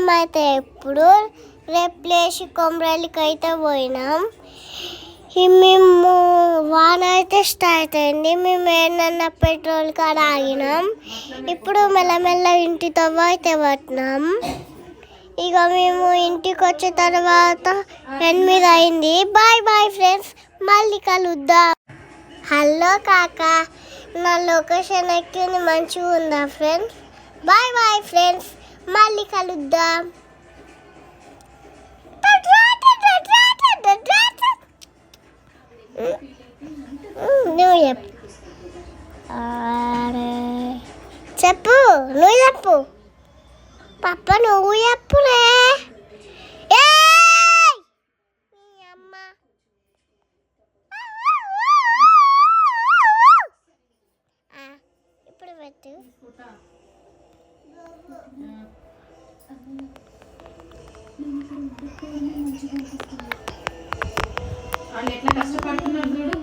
మేమైతే ఇప్పుడు రేపు లేచి కొమరలికి అయితే పోయినాం. మేము వాన అయితే స్టార్ట్ అయింది. మేము ఏంటన్నా పెట్రోల్ కాడ ఆగినాం. ఇప్పుడు మెల్లమెల్ల ఇంటితో అయితే పట్టినాం. ఇక మేము ఇంటికి వచ్చిన తర్వాత 8 అయింది. బాయ్ బాయ్ ఫ్రెండ్స్, మళ్ళీ కలుద్దాం. హలో కాక, నా లొకేషన్ ఎక్కింది, మంచిగా ఉందా ఫ్రెండ్స్? బాయ్ బాయ్ ఫ్రెండ్స్, మళ్ళీ కలుద్దాం. నువ్వు చెప్పు, నువ్వు చెప్పు పప్ప, నువ్వు చెప్పురే. ఇప్పుడు పెట్టు. వాళ్ళు ఎట్లా కష్టపడుతున్నారు చూడు.